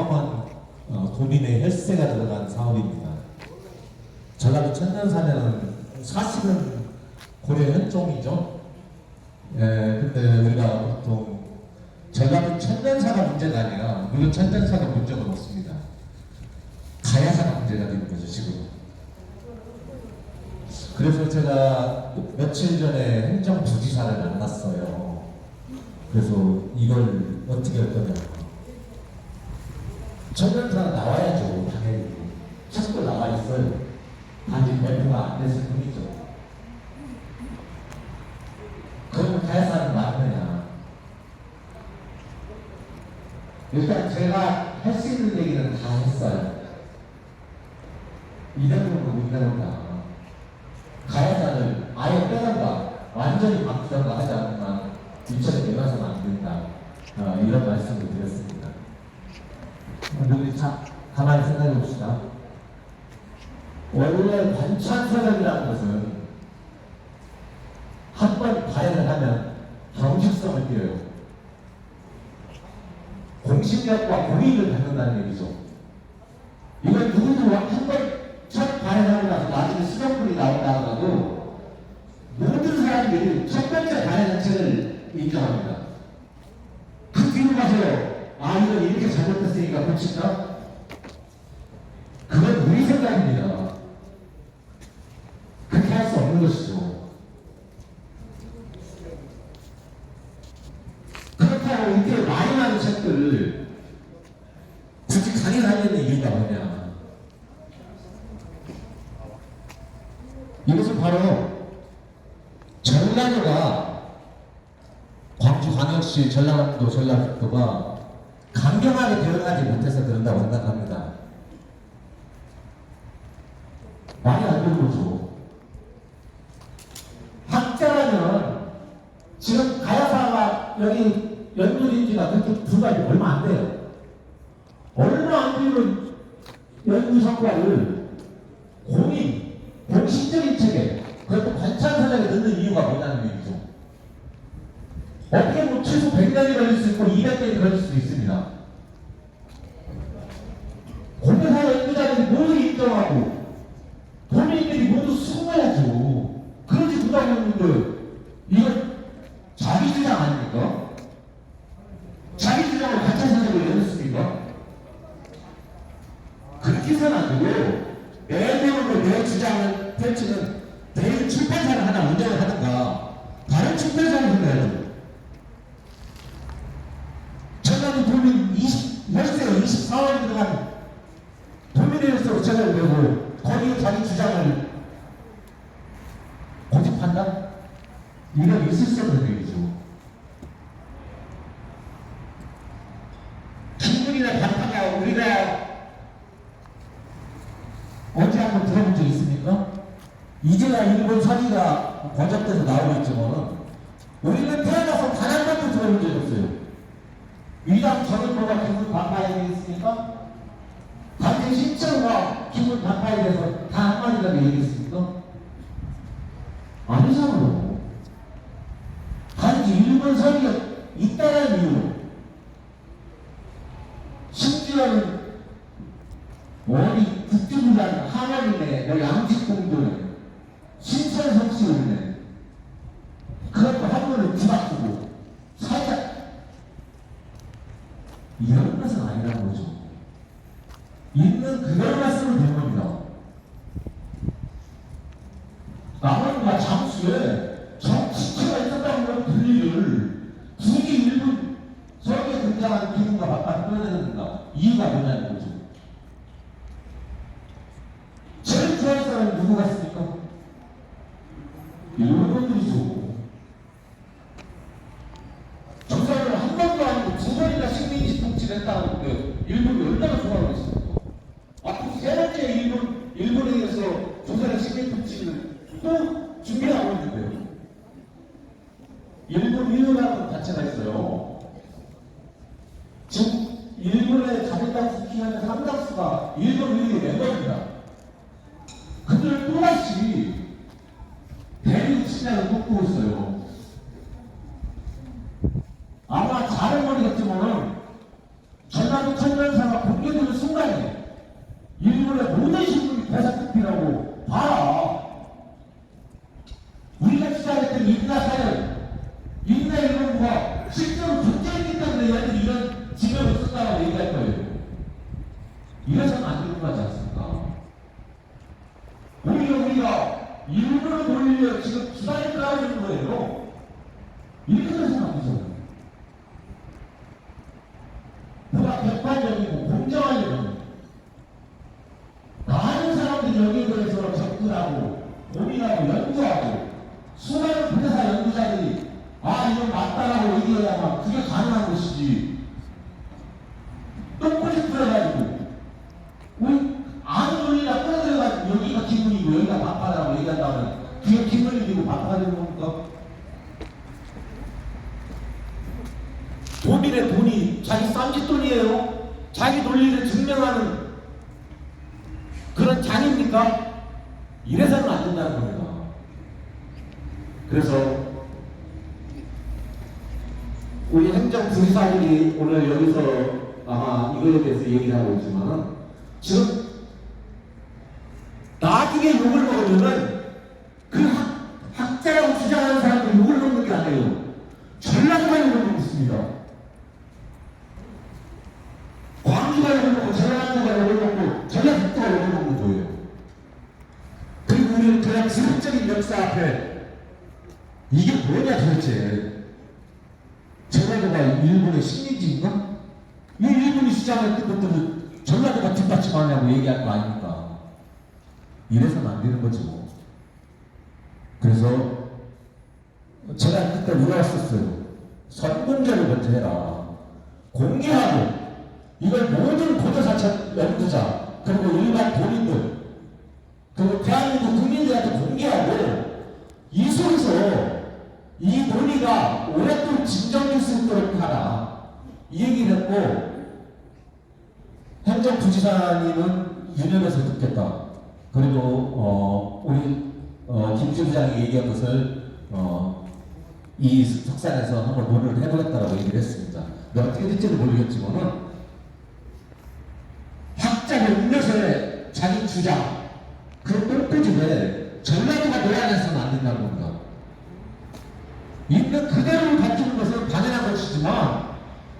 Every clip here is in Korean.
어마어마한 도민의 혈세가 들어간 사업입니다. 전라도 천년사는 사실은 고려 현종이죠. 근데 우리가 보통 전라도 천년사가 문제가 아니라 물론 천년사가 문제가 없습니다. 가야사가 문제가 되는 거죠 지금. 그래서 제가 며칠 전에 행정부지사를 만났어요. 그래서 이걸 어떻게 할 거냐. 천년사가 나와야죠 당연히. 책도 나와 있어요. 단지 배포가 안 됐을 뿐이죠. 그러면 가야사는 맞느냐. 일단 제가 할 수 있는 얘기는 다 했어요. 이대로는 못 되는다. 가야사를 아예 빼던가 완전히 바꾸던가 하지 않으면 유치원에 내놔서는 안 된다. 이런 말씀을 드렸습니다. 우리 가만히 생각해 봅시다. 원래 관찰서적이라는 것은 한 번 발행을 하면 정식성을 띄어요. 공신력과 공익을 갖는다는 얘기죠. 이건 누구도 한 번 첫 발행하고 나서 나중에 수정물이 나온다 하더라도 모든 사람들이 첫 번째 발행한 책을 인정합니다. 그 뒤로 가서 이건 이렇게 잘못했으니까 고친다? 그건 우리 생각입니다. 그렇게 할 수 없는 것이죠. 그렇다고 이렇게 많이 나는 책들을 굳이 강연하려는 이유가 뭐냐. 이것은 바로 전라도가 광주광역시 전라남도 전라북도가 강경하게 대응하지 못해서 그런다고 생각합니다. 말이 안 되는 거죠. 학자라면 지금 가야사가 여기 연구인지가 그렇게 불과히 얼마 안 돼요. 얼마 안 되는 연구 성과를 공식적인 책에 그것도 관찰사장에 넣는 이유가 뭐냐는 얘기죠. 어떻게 뭐 최소 100년이 걸릴 수 있고 200년이 걸릴 수도 있습니다. 공개사 연구자들이 모두 인정하고 도민들이 모두 수긍해야죠. 그러지 못하겠는데 이건 자기 주장 아닙니까? 자기 주장을 관찰사장으로 내놓습니까? 그렇게 해서는 안 되고 내 내용으로 내 주장을 펼치는 대인 출판사를 하나 운영을 하든가 다른 출판사를 운영해야죠. 전라도 도민 20세 24원이 들어간 도민회의소 책을 내고 거기에 자기 주장을 고집한다? 이건 있을 수 없는 얘기죠. 김문이나 반판이야 우리가 언제 한번 들어본 적 있습니까? 이제야 일본 사기가 번역돼서 나오고 있지만 우리는 태어나서 단 한 번도 들어본 적이 없어요. 위당 전일보가 기분 반파에 있습니까? 단지 신청과 기분 반파에 대해서 다 한마디라도 얘기했습니까? 아니잖아요. 단지 일본 사기가 있다는 이유로 심지어는 어디 국제부장 하원이네, 양직공도네, 신천성씨네, 그것도 한번을 뒤바꾸고 살짝 이런 것은 아니라는 거죠. 있는 그대로만 쓰면 되는 겁니다. 남원과 장수에 정치체가 있었다는 건 분리를 굳이 일본 저렇게 등장하는 기분과 바깥 끌어내야 된다. 이유가 뭐냐는 거죠. 제일 좋아하는 사람은 누구가 있습니까? 일본분들이죠. 저 사람을 한 번도 아니고 두 번이나 식민지 통치를 했다는데 일본이 얼마나 좋아하겠습니까? 앞으로 세 번째 일본에 의해서 조선의 식민 통치를 또 준비하고 있는데요. 일본 일본이라는 단체가 있어요. 지금 일본의 자민당 국회의원 상당수가 일본 의회 멤버입니다. 그들 또다시 대륙 침략을 꿈꾸고 있어요. 아마 잘은 모르겠지만은 전라도 천년사가 이래서는 안 되는 거지 않습니까? 오히려 우리가 일부러 돌리려 지금 기반을 깔아주는 거예요. 이렇게 해서는 안 되잖아요. 누가 객관적이고 공정하려면 많은 사람들이 여기에 대해서 접근하고 고민하고 연구하고 수많은 분야사 연구자들이 이건 맞다라고 얘기해야만 그게 가능한 것이지. 똥꼬리 뿌려가지고 우리 아무 논리나 끌어들여가지고 여기가 기분이고 여기가 반파라고 얘기한다면 그게 기분이 되고 반파가 되는 겁니까? 돈이래 돈이 자기 쌈짓돈이에요. 자기 논리를 증명하는 그런 장입니까? 이래서는 안 된다는 겁니다. 그래서 우리 행정부지사들이 오늘 여기서 아마 이거에 대해서 얘기를 하고 있지만 지금 나중에 욕을 먹으면은 그 학자라고 주장하는 사람들이 욕을 먹는 게 아니에요. 전라도가 욕을 먹고 있습니다. 광주가 욕을 먹고 전라도가 욕을 먹고 전라북도가 욕을 먹는 거예요. 그리고 우리는 그냥 지속적인 역사 앞에 이게 뭐냐 도대체. 전라도가 일본의 식민지인가? 이 일본이 시작했던 것들을 전라도가 뒷받침하냐고 얘기할 거 아닙니까? 이래서는 안 되는 거지 뭐. 그래서 제가 그때 물어봤었어요. 선공개를 먼저 해라. 공개하고 이걸 모든 고도사찰 연구자 그리고 일반 도민들 그리고 대한민국 국민들한테 공개하고 이 속에서 이 논의가 오랫동안 진정될 수 있도록 하라. 이 얘기를 했고 행정부지사님은 유념해서 듣겠다. 그리고 우리 김주 부장이 얘기한 것을 이 석산에서 한번 논의를 해보겠다라고 얘기를 했습니다. 근데 어떻게 될지는 모르겠지만은 학자의 음료수에 자기 주장 그 똥꼬집에 전라도가 노란해서는 안 된다는 겁니다. 있는 그대로 밝히는 것은 당연한 것이지만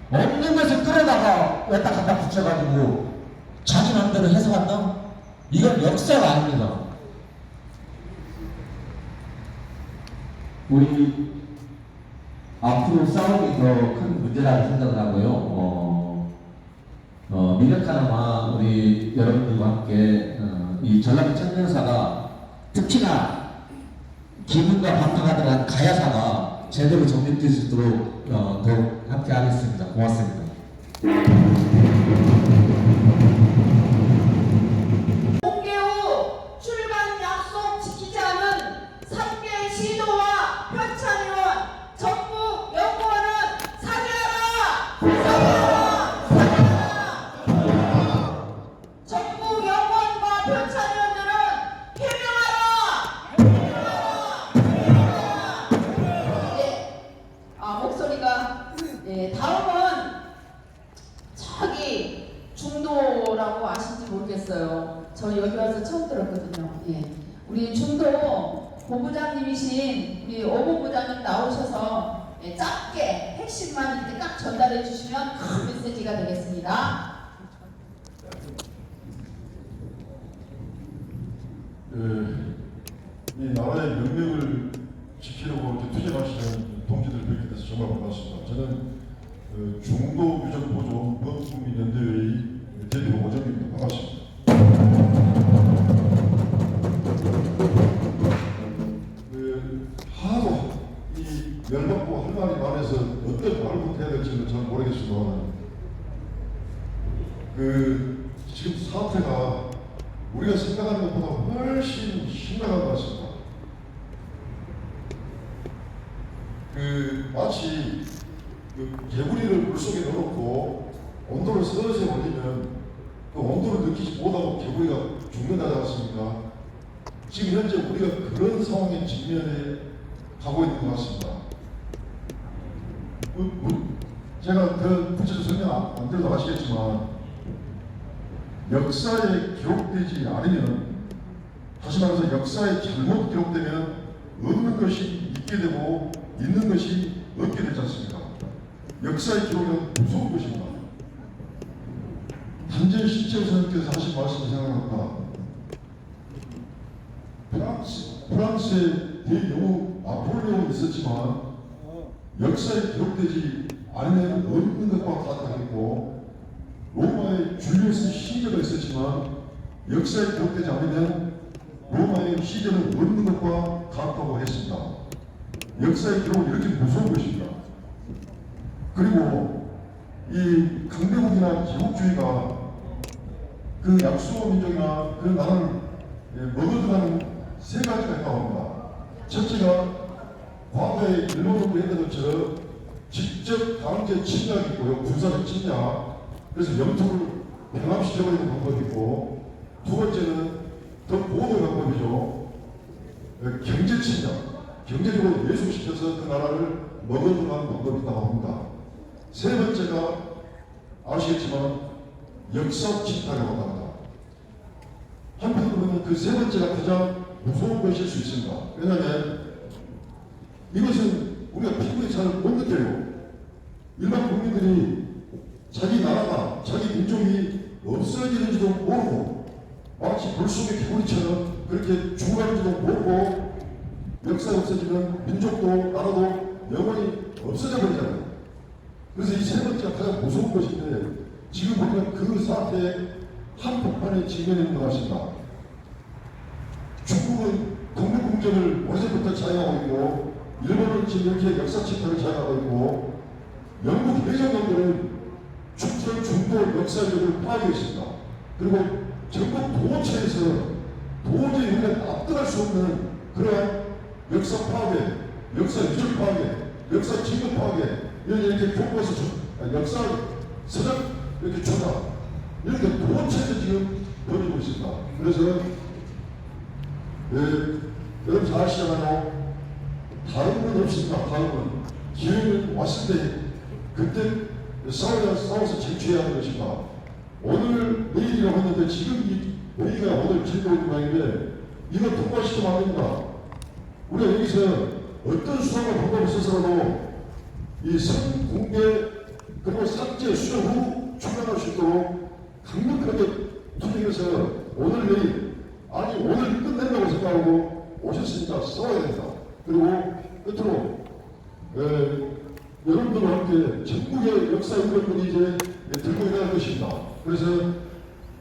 없는 것을 끌어다가 왔다 갔다 붙여가지고 자기 마음대로 해석한다? 이건 역사가 아닙니다. 우리 앞으로 싸움이 더 큰 문제라고 생각을 하고요. 미력하나마 우리 여러분들과 함께 이 전라도 청년사가 특히나 기분과 반파가 들어간 가야사가 제대로 정립될 수 있도록 더욱 함께 하겠습니다. 고맙습니다. 공개 후 출간 약속 지키지 않은 3개 시도와 현창의원 전국 연구원은 사죄하라! 사죄하라! 사죄하라! 전국 연구원과 현창의원들은 해명하라! 해명하라! 해명하라! 목소리가 다음은 저기 중도라고 아신지 모르겠어요. 저 여기 와서 처음 들었거든요. 우리 중도 본부장님이신 우리 오 본부장님 나오셔서 짧게 핵심만 이렇게 딱 전달해 주시면 큰 메시지가 되겠습니다. 이 나라의 명맥을 지키려고 이렇게 투쟁하시는 동지들 뵙게 돼서 정말 반갑습니다. 저는 중도 유적 보존 범국민연대회의 대표 오정입니다. 반갑습니다. 하도 이 열받고 할 말이 많아서 어떤 말부터 해야 될지는 잘 모르겠지만 지금 사태가 우리가 생각하는 것보다 훨씬 심각한 것 같습니다. 마치 개구리를 물속에 넣어놓고 온도를 서서히 올리면 그 온도를 느끼지 못하고 개구리가 죽는다지 않습니까? 지금 현재 우리가 그런 상황에 직면해 가고 있는 것 같습니다. 제가 더 구체적으로 설명 안 드려도 아시겠지만 역사에 기록되지 않으면, 다시 말해서 역사에 잘못 기록되면 없는 것이 있게 되고 있는 것이 없게 되지 않습니까? 역사의 기록은 무서운 것입니다. 한재 신채호 선생님께서 하신 말씀이 생각납니다. 프랑스의 대영웅 나폴레옹이 있었지만 역사에 기록되지 않은 없는 것과 같다고, 로마의 줄리우스 시저가 있었지만 역사에 기록되지 않으면 로마의 시저는 없는 것과 같다고 했습니다. 역사의 기록은 이렇게 무서운 것입니다. 그리고 이 강대국이나 제국주의가 그 약소 민족이나 그 나라를 먹어들어가는 세 가지가 있다고 합니다. 첫째가 과거에 일본으로 했던 것처럼 직접 강제 침략이 있고요. 군사적 침략. 그래서 영토를 병합시켜버리는 방법이 있고, 두 번째는 더 고도의 방법이죠. 경제 침략. 경제적으로 예속시켜서 그 나라를 먹어들어가는 방법이 있다고 합니다. 세 번째가 아시겠지만 역사 침탈이라고 합니다. 한편으로 보면 그 세 번째가 가장 무서운 것일 수 있습니다. 왜냐하면 이것은 우리가 피부에 잘 못 느껴요. 일반 국민들이 자기 나라가, 자기 민족이 없어지는지도 모르고 마치 불속의 개구리처럼 그렇게 죽어가는지도 모르고 역사가 없어지면 민족도 나라도 영원히 없어져 버리잖아요. 그래서 이 세 번째가 가장 무서운 것인데, 지금 우리가 그 사태에 한복판에 직면해 있는 것 같습니다. 중국은 독립 공정을 오래전부터 자행하고 있고, 일본은 지금 이렇게 역사 침탈을 자행하고 있고, 영국 해적령들은 충청 중도 역사적을 파악하고 있습니다. 그리고 전국 도처에서 도저히 우리가 납득할 수 없는 그러한 역사 파괴, 역사 유적 파괴, 역사 증거 파괴, 이렇게 교과서 역사 서적 이렇게 조작, 이렇게 도처에서 지금 벌이고 있습니다. 그래서 여러분 잘 아시잖아요. 다른 건 없습니다. 다른 건 기회는 왔을 때 그때 싸워서 쟁취해야 하는 것입니다. 오늘 내일이라고 했는데 지금 이 회의가 오늘 진행되는 모양인데 이거 통과시키면 안 됩니다. 우리가 여기서 어떤 수학과 방법을 써서라도 이 성공개 그리고 삭제 수정 후 출간할 수 있도록 강력하게 투쟁해서 오늘 내일, 아니 오늘 끝낸다고 생각하고 오셨으니까 싸워야 됩니다. 그리고 끝으로 여러분들과 함께 전국의 역사 인권들이 이제 들고 일어날 것입니다. 그래서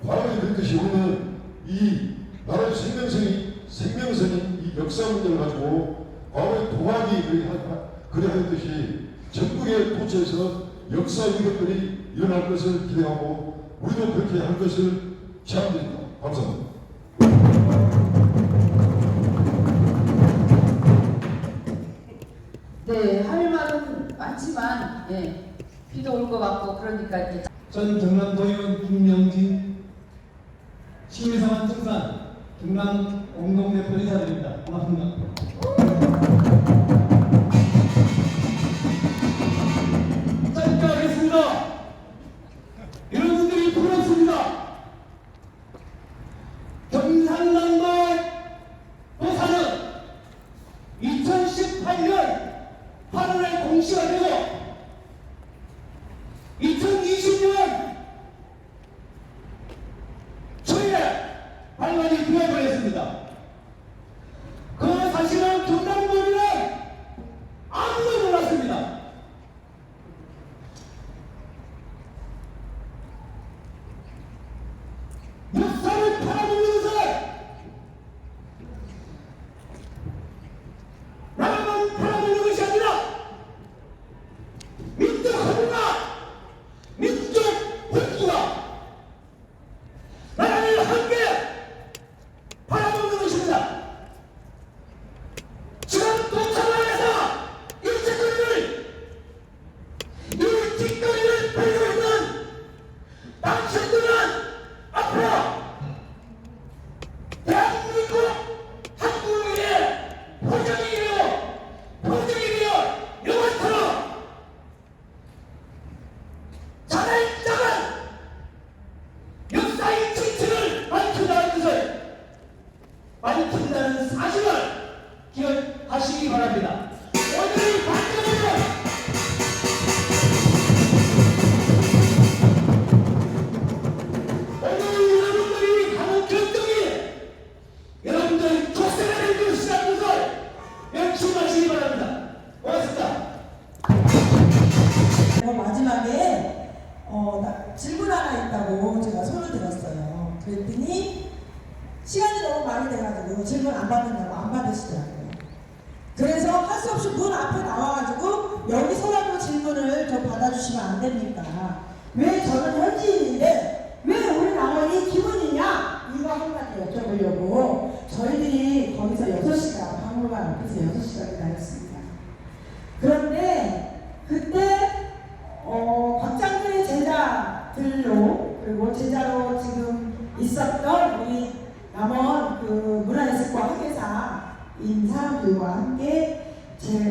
과거에 그랬듯이 우리는 이 나라의 생명선인 이 역사 문제를 가지고 과거의 동학이 그래 하였듯이 전국의 도처에서 역사 인권들이 일어날 것을 기대하고 우리도 그렇게 할 것을 제안드립니다. 감사합니다. 네, 할 말은 많지만 비도 올 것 같고 그러니까 이제 전 경남도의원 김영진, 시민상원 청산 경남 공동대표 인사드립니다. 고맙습니다. 짧게 하겠습니다. 여러분들이 부럽습니다. 경상남도 도사는 2018년 8월에 공시가 되고 2020년 초에 발간이 되어버렸습니다. 그 사실은 경남도민은 아무도 몰랐습니다. 역사를 팔아먹는 것을 나라만 팔아먹는 것이 아니라 민족 허무가, 민족 혼주가 나라를 함께 팔아먹는 것입니다. 지금 동창회에서 이 짓거리를 벌이고 있는 당신들은 앞으로 받으시냐고, 질문 안 받느냐고 안 받으시더라고요. 그래서 할 수 없이 문 앞에 나와가지고 여기서라도 질문을 좀 받아주시면 안 됩니까? 왜 저는 현지인인데 왜 우리 남원이 기분이냐? 이거 한마디 여쭤보려고 저희들이 거기서 6시간, 박물관 앞에서 6시간을 다녔습니다. 그런데 그때 박장들의 제자들로, 그리고 제자로 지금 있었던 우리 남원 그 문화예술과 학예사인 사람들과 함께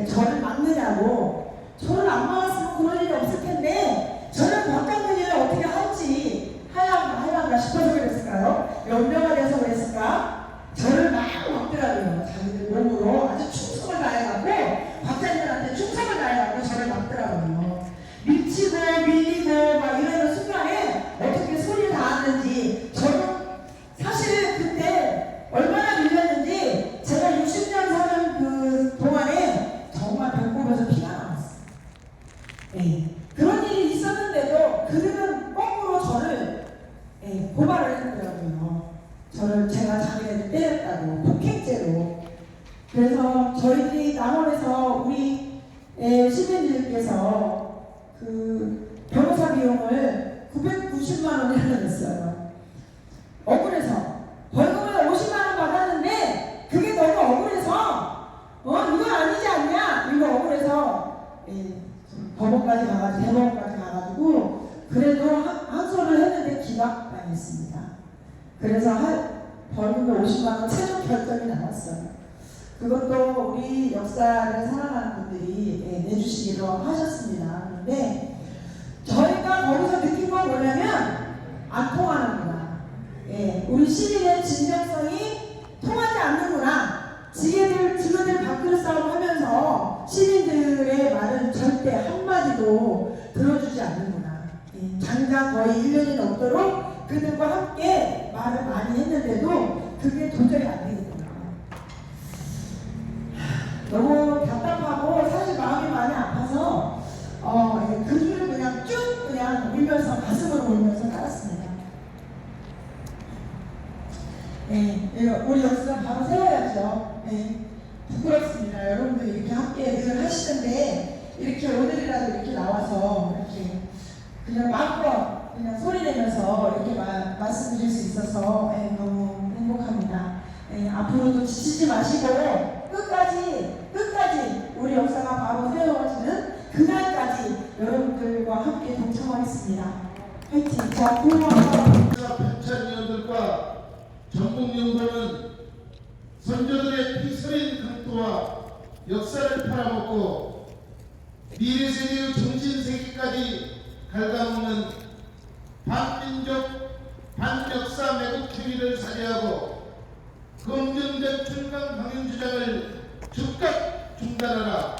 저를 막느냐고, 저를 안 막았으면 그런 일이 없을 텐데 저는 박장들을 어떻게 할지 하란가 싶어서 그랬을까요? 연명가 돼서 그랬을까? 저를 막 막더라고요. 자기들 몸으로 아주 충성을 다해갖고, 박사님들한테 충성을 다해갖고 저를 막더라고요. 밀치고 밀리고 막 이러는 순간에 어떻게 소리를 닿았는지, 저는 사실 그때 얼마나 밀렸는지 제가 60년 사는 그 동안에 정말 배꼽에서 피가 나왔어요. 네. 그런 일이 있었는데도 그들은 거꾸로 저를 고발을 했더라고요. 제가 자기네들 때렸다고, 폭행죄로. 그래서 저희들이 남원에서 우리 시민들께서 그 변호사 비용을 990만 원이나 냈어요. 억울해서. 벌금을 50만 원 받았는데 그게 너무 억울해서 이건 아니지 않냐? 이거 억울해서 법원까지 가가지고, 대법원까지 가가지고 그래도 항소를 했는데 기각당했습니다. 그래서 벌금을 50만 원 최종 결정이 나왔어요. 그것도 우리 역사를 사랑하는 분들이 내주시기로 하셨습니다. 그런데 저희가 거기서 느낀 건 뭐냐면 안 통하는구나. 우리 시민의 진정성이 통하지 않는구나. 지네들 밥그릇 싸움 하면서 시민들의 말은 절대 한마디도 들어주지 않는구나. 장장 거의 1년이 넘도록 그들과 함께 말을 많이 했는데도 그게 도저히 안 되겠구나. 너무 답답하고 사실 마음이 많이 아파서 그 줄을 그냥 쭉 그냥 울면서, 가슴으로 울면서 따랐습니다. 우리 역사 바로 세워야죠. 부끄럽습니다. 여러분들 이렇게 함께 늘 하시는데 이렇게 오늘이라도 이렇게 나와서 이렇게 그냥 마음껏 그냥 소리 내면서 이렇게 말씀드릴 수 있어서 너무 행복합니다. 앞으로도 지치지 마시고 끝까지 우리 역사가 바로 세워지는 그날까지 여러분들과 함께 동참하겠습니다. 화이팅! 자, 고마워요. 편찬위원들과 전국연구는 선조들의 피서린 강토와 역사를 팔아먹고 미래세대의 정신세계까지 갉아먹는 반민족 반역사 매국 행위를 사죄하고 검증된 중간 강행 주장을 즉각 중단하라.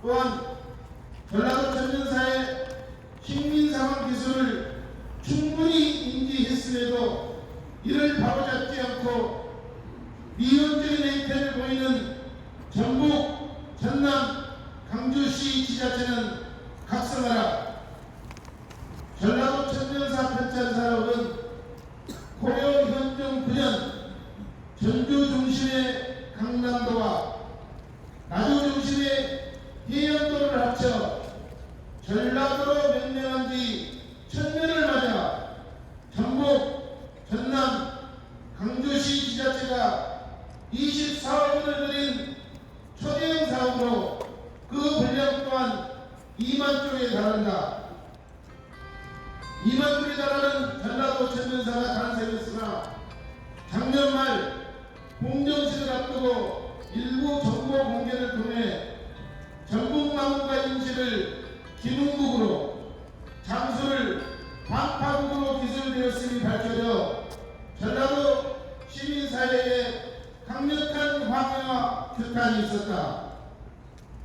또한 전라도 전면사의 식민상황 기술을 충분히 인지했음에도 이를 바로잡지 않고 미온적인 행태를 보이는 전북, 전남, 강주시 지자체는 각성하라. 전라도 천년사 편찬사업은 고려 현종 9년 전주 중심의 강남도와 나주 중심의 해안도를 합쳐 전라도로 명명한 지 1000년을 맞아 전북, 전남, 강주시 지자체가 24억 원을 들인 초대형 사업으로 그 분량 또한 2만 쪽에 달한다. 2만 쪽에 달하는 전라도 천년사가 탄생했으나 작년 말 공정식을 앞두고 일부 정보 공개를 통해 전북나무가 임시를 기능국으로 장소를 방파국으로 기술되었음이 밝혀져 전라도 시민사회에 강력한 항의와 규탄이 있었다.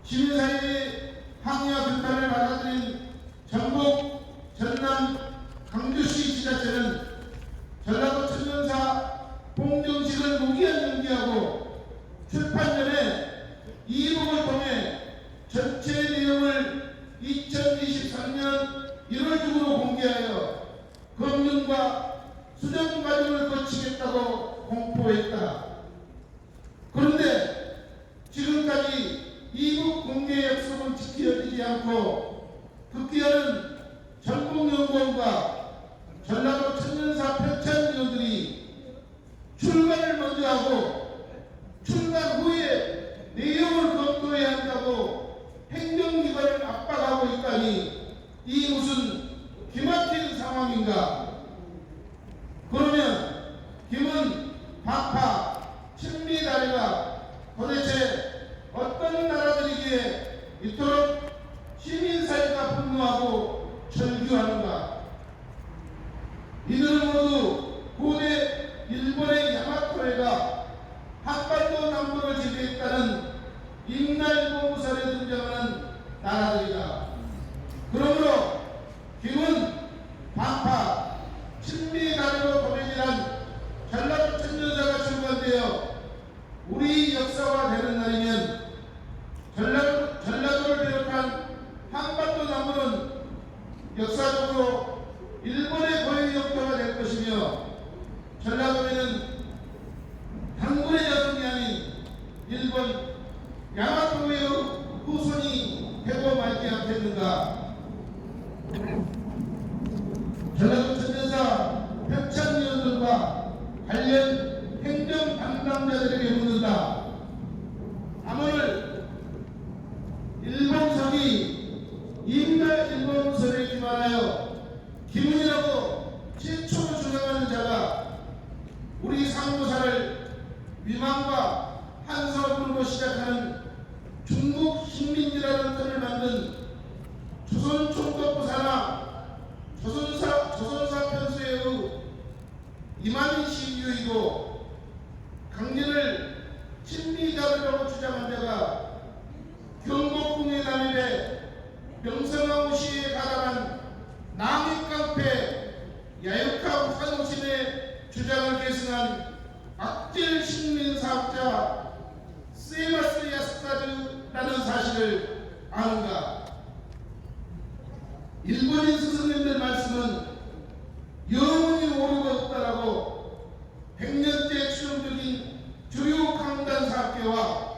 시민사회의 항의와 규탄을 받아들인 전북, 전남, 강주시 지자체는 전라도 천년사 공정식을 무기한 연기하고 출판전에 이북을 통해 전체 내용을 2023년 1월 중으로 공개하여 검증과 수정 과정을 거치겠다고 공포했다. 그런데 지금까지 이북 공개 약속은 지켜지지 않고 급기야는 전국연구원과 전라도 천년사 편찬위원들이 출간을 먼저 하고 출간 후에 내용을 검토해야 한다고 행정기관을 압박하고 있다니 이 무슨 기막힌 상황인가? 그러면 김은 박파 친미다리가 도대체 어떤 나라들이기에 이토록 시민사회가 분노하고 절규하는가? 이들은 모두 고대 일본의 야마토해가 한반도 남부를 지배했다는 임나일보무설에 등장하는 나라들이다. 그러므로 김은 반파 친미다리로 도래지난 전라도 천년사가 출간되어 우리 역사가 되는 날이면 전라도를 비롯한 한반도 남부는 역사적으로 일본의 고유 영토가 될 것이며 전라도에는 단군의 여성이 아닌 일본 야마토의 후손이 되고 말지 않겠는가? 전라도 천년사 편찬위원들과 관련 행정 담당자들에게 묻는다. 암호를 일본성이 임나 일본설에 기반하여 기문이라고 최초로 주장하는 자가 우리 상무사를 위망과 한서문으로 시작하는 중국 식민지라는 틀을 만든 조선총독부사나 조선사 편수의 이만희 시유이고 강진을 친미자료라고 주장한 자가 경복궁의 남일에 명성황후 시에 가담한 남익깡패 야유카 우산호신의 주장을 계승한 악질 식민사학자 세마스 야스카즈라는 사실을 아는가? 일본인 스승님들 말씀은 영원히 오류가 없다라고 100년째 추정적인 주요 강단사학계와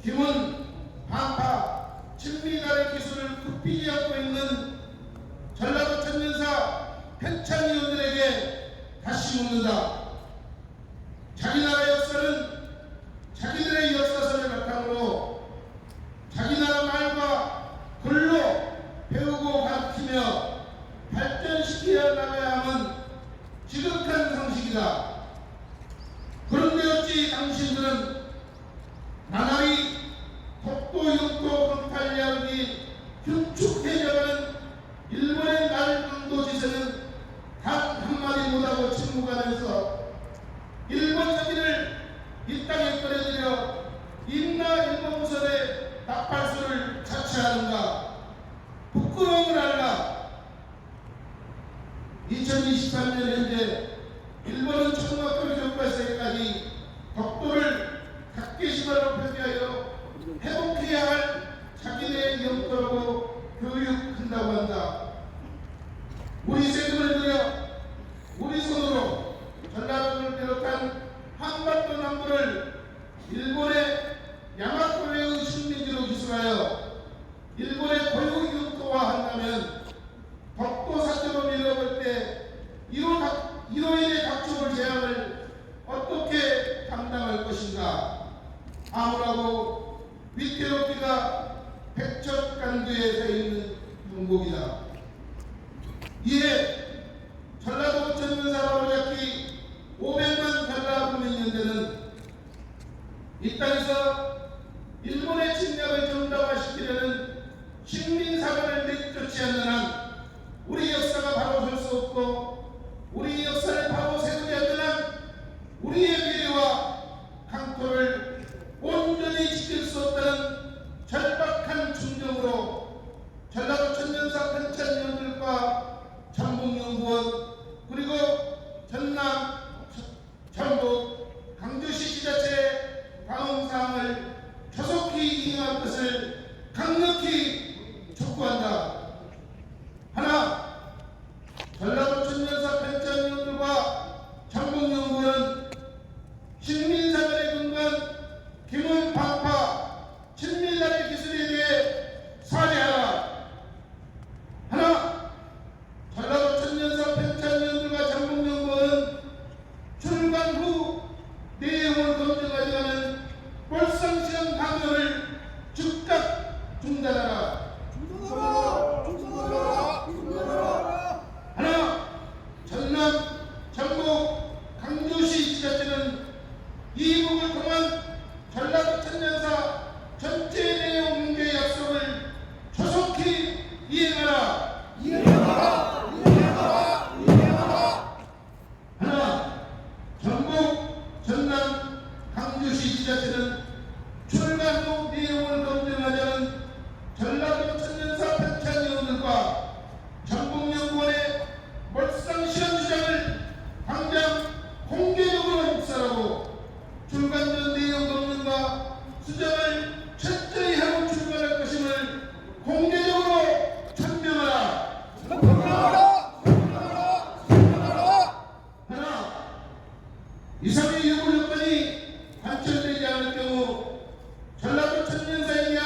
김은 반파 친미달의 기술을 급히 갖고 있는 전라도 천년사 편찬위원들에게 다시 묻는다. 자기 나라 역사는 자기들의 역사서를 바탕으로 자기 나라 말과 글로 배우고 가르치며 발전시켜 나가야 하는 지극한 상식이다. 그런데 어찌 당신들은 나날이 독도 영토 강탈력이 흉축해져가는 일본의 날강도지세는 단 한마디 못하고 침묵하면서 일본 서기를 이 땅에 꺼내들여 임나 일본무설의 나팔수를 자처하는가? 부끄러움을 알라. 2023년 현재 일본은 초등학교 교과서에까지 독도를 각계시설로 표기하여 회복해야 할 자기네 영토라고 교육한다고 한다. 우리 세금을 들여 우리 손으로 전라도를 비롯한 한반도 남부를 일본의 야마토의 식민지로 기술하여 일본의 고유 영토화 한다면 독도 사태로 밀어볼 때 1호인의 각축을 제한을 어떻게 감당할 것인가? 아무라고 위태롭기가 백척간두에 서있는 중국이다. 이에 전라도 천년사로 잡기 500만 전라 국민연대는 이 땅에서 일본의 침략을 정당화시키려는 식민사관을 내쫓지 않는 한 우리 역사가 바로 설 수 없고 우리 역사를 바로 세우지 않는 한 우리의 미래와 강토를 온전히 지킬 수 없다는 절박한 충정으로 전라도 천년사 편찬위원들과 전북연구원 그리고 전남, 전북, 강주시 지자체 다음 사항을 이상의 요구 요건이 관철되지 않을 경우 전라도 천년사에 대한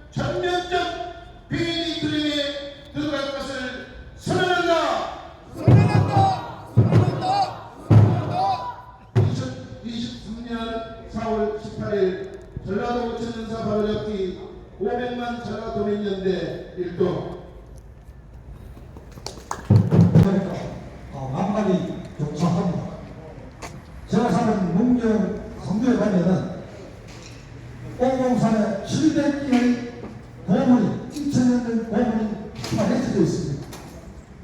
전면적 비리 투쟁에 들어갈 것을 선언한다. 2023년 4월 18일 전라도 천년사 바로잡기 500만 전라도민연대 일동. 만만히 경청합니다. 제가 사는 문경 성주에 가면은 오공산에 700개의 고문이 2000년 고문이 파헤쳐져 있습니다.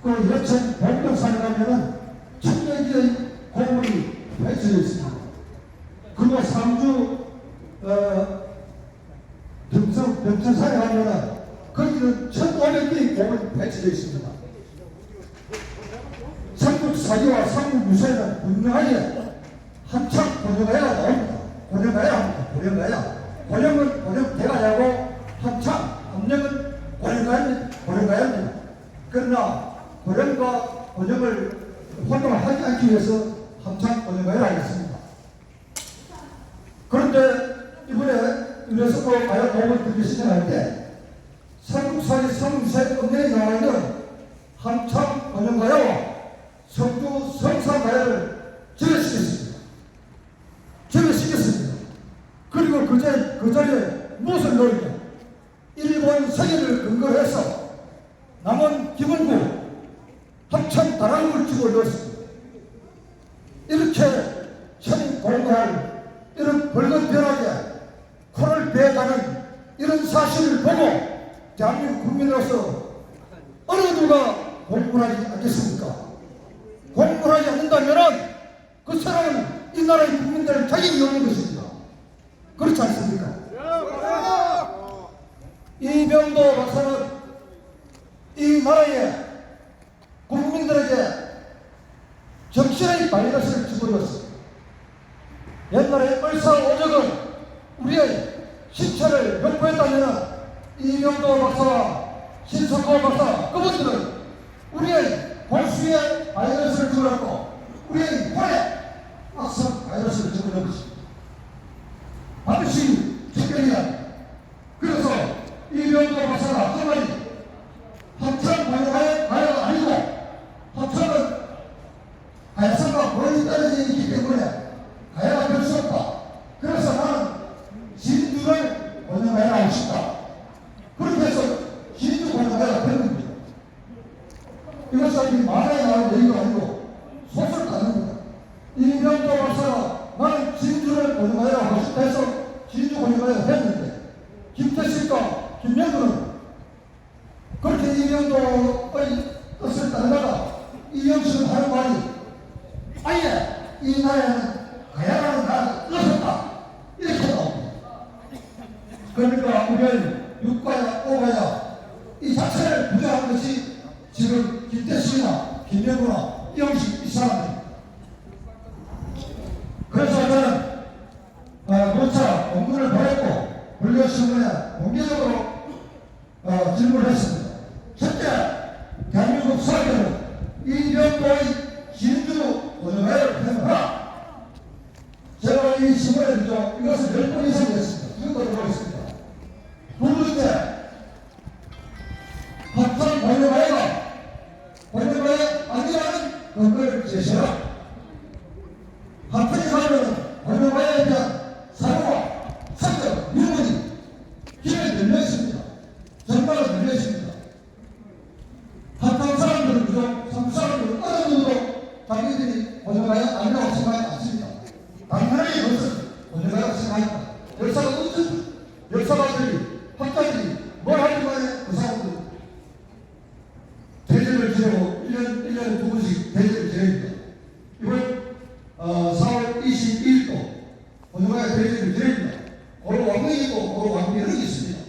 그 여천 봉동산에 가면은 1000개의 고문이 파헤쳐져 있습니다. 그리고 상주 병천산에 가면은 거기는 1500개의 고문이 파헤쳐져 있습니다. 삼국 사기와 삼국 유세는 분명하게 한참 고려가야 나옵니다. 고려가야 합니다. 고려는 고려대가야 하고 한참 함령은 고려가야 합니다. 그러나 고려과 고려를 혼동하지 않기 위해서 한참 고려가야 하겠습니다. 그런데 이번에 유네스코 가야도움을 듣기 시작할 때 삼국 사기 삼국 유세 언론에 나와 있는 한참 고려가야와 성주 성산가야를 제외시켰습니다. 그리고 그 자리에 무엇을 넣느냐? 일본 세계를 근거로 해서 남원 기본구 합천 다랑을 주고 넣었습니다. 이렇게 천인 공갈 이런 벌거변하게 코를 베어가는 이런 사실을 보고 대한민국 국민으로서 어느 누가 공분하지 않겠습니까? 공분하지 않는다면 그 사람은 이 나라의 국민들을 자격이 없는 것입니다. 그렇지 않습니까? 이병도 박사는 이 나라의 국민들에게 정신의 바이러스를 집어넣었습니다. 옛날에 을사오적은 우리의 신체를 확보했다면 이병도 박사와 신석호 박사 그분들은 우리의 골수에 바이러스를 집어넣고 우리의 혈에 악성 바이러스를 집어넣은 것입니다. 반드시 적격이다. 그래서 이병도 박사가 한마디 합천 가야가 아니고 합천은 가야성과 멀리 떨어져 있기 때문에 가야가 될 수 없다. 그래서 나는 진주를 권영가야 하고 싶다. 그렇게 해서 진주 권영가야가 된 겁니다. 이것이 만화에 나온 얘기가 아니고 소설도 아닙니다. 이병도 박사가 나는 진주를 권영가야 하고 싶다 해서 진주 권영가야 했는데 김태식과 김명근은 그렇게 이병도의 뜻을 따르다가 이영식은 하는 말이 아예 이 나라에는 가야라는 나라가 없었다 이렇게 나옵니다. 그러니까 우리는 육가야 오가야 이 자체를 부정한 것이 지금 김태식이나 김명근이나 이영식 이 사람들입니다. 그래서 저는 노차 공문을 보냈고 불교신문에 공개적으로 질문을 했습니다. 첫째, 대한민국 사회는 이병도의 진주 권영가야를 표현하라. 제가 이 신문에 이것을 10번 이상 했습니다. 지금도 들어있습니다. 두 번째, 합천 권영가야가 아니라는 근거를 제시하라. 합천에 가면 권영가야에 대한 사고와 사격, 유문이 길에 늘려 있습니다. 전반에 늘려 있습니다. 합천 사람들은 그저 삼 사람들은 어느 눈으로 자기들이 권영가야 아니라고 생각하지 않습니다. 당연히 그것은 권영가야라고 생각합니다. 역사가들이 학자들이 뭘 하든 간에 그 사람들 대접을 지내고 1년에 두 번씩 대접을 지냅니다. 이번 4월 22일도 권영가야 대접을 지냅니다. 고로 왕릉이 있고 고로 왕비릉이 있습니다.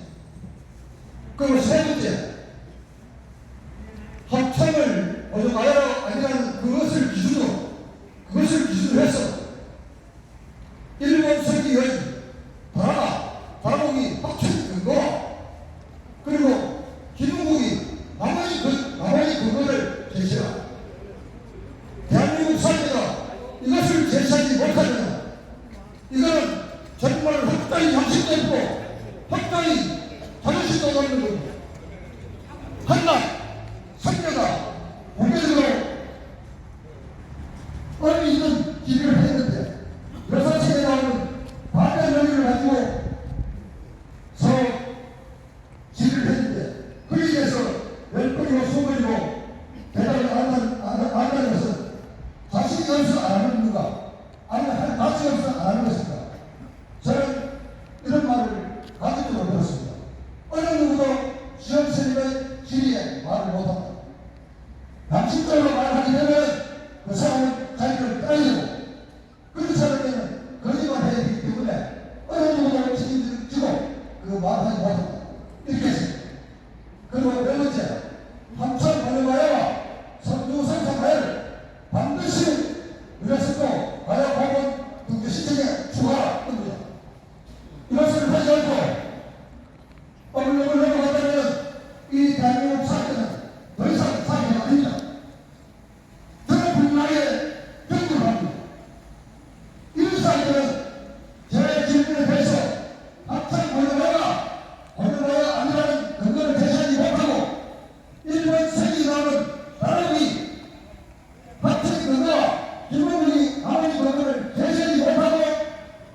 그리고 세 번째, 합천을 권영가야로 아니라는 그것을 기준으로 해서 일본 서기의 다라목이 합천 근거 그리고 기능국이 나머지 근거를 제시하라. 대한민국 사회가 이것을 제시하기 대하지 못하느냐. 이거는 정말 확당히 양심도 있고 확당히 자존심도 없는 겁니다. 한낱 상대가 공개적으로 의미 있는 기를 했는데 여사시에 나오는 반대 논의를 가지고 서로 질의를 했는데 그에 대해서 열거리고 소거리고 대답을 안 하는 것은 자신이 없어 안 하는 건가 아니면 할 가치가 없어 안 하는 것인가. 저는 이런 말을 가지고 들었습니다. 어느 누구도 시험스님의 질의에 말을 못한다. 당신적으로 말하게 되면 그 사람은 자기를 따르고 그 사람에는 거짓말해야 되기 때문에 어느 누구도 책임을 지고 그 말하지 못한다. 이렇게 했습니다. 그리고 네 번째, 한참 권유가야와 선주성상가야를 반드시 유네스코 가야보건 등재 신청에 추가하라. 이것을 하지 않고 법령을 넘어간다면 이 대한민국 사회는 더 이상 사회가 아닙니다. 저는 분명하게 경고합니다. 이런 사회들은 제 질문에 대해서 한참 권유가야 아니라는 근거를 제시하지 못하고 일본 세계 나오는 나라의 학생 근거와 김문국이 아무리 근거를 제시하지 못하고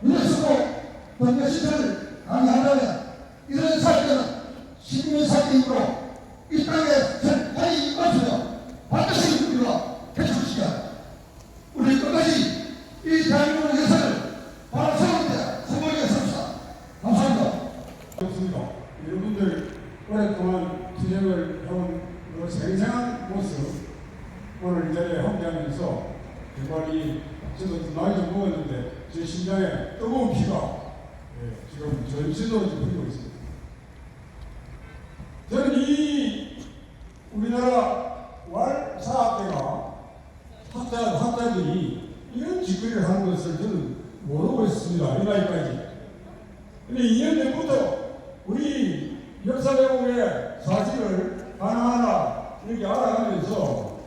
유네스코 등재 신청을 강요한다면 이런 사회들은 시민사회이므로 이 땅에 전파이 없으며 반드시 우리가 해주시야 우리 끝까지 이 대한민국 역사를 바로 세울 때 성공에 섭시다. 감사합니다. 좋습니다. 여러분들 오랫동안 투쟁을 해온 그 생생한 모습 오늘 이 자리에 함께하면서 정말 저도 나이 좀 먹었는데 제 심장에 뜨거운 피가 지금 전신으로 좀 흐르고 있습니다. 저는 이 우리나라 사학대가 학자들이 이런 짓거리를 하는 것을 저는 모르고 있습니다. 이 나이까지. 근데 2년 전부터 우리 역사배움의 사실을 하나하나 이렇게 알아가면서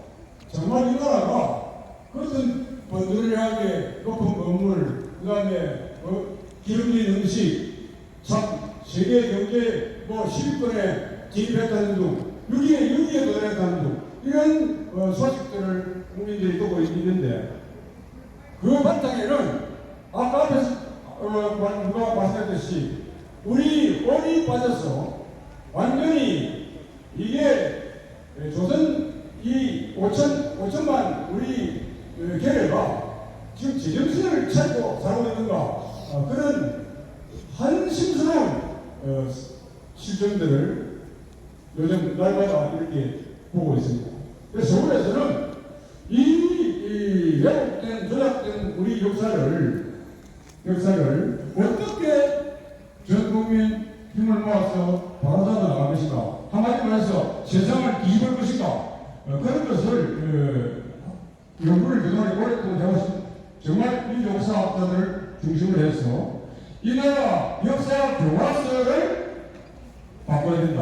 정말 이 나라가 그것은 번들하게 높은 건물, 그 다음에 기름진 음식, 참 세계 경제 10위권에 진입했다는 등, 6위에 도달했다는 등 이런 소식들을 국민들이 보고 있는데 그 바탕에는 아까 앞에서 누가 말씀했듯이 우리 얼이 빠져서 완전히 이게 조선 이 5천만 우리 계례가 지금 제정신을 찾고 살고 있는가 그런 한심스러운 실정들을 요즘 날마다 이렇게 보고 있습니다. 그래서 서울에서는 이 왜곡된 조작된 우리 역사를 어떻게 전 국민 힘을 모아서 바로잡아 나갈 것인가, 한마디로 말해서 세상을 뒤집을 것인가, 그런 것을 연구를 그동안 오랫동안 해왔습니다. 정말 이 역사학자들을 중심으로 해서 이 나라 역사 교과서를 바꿔야 된다.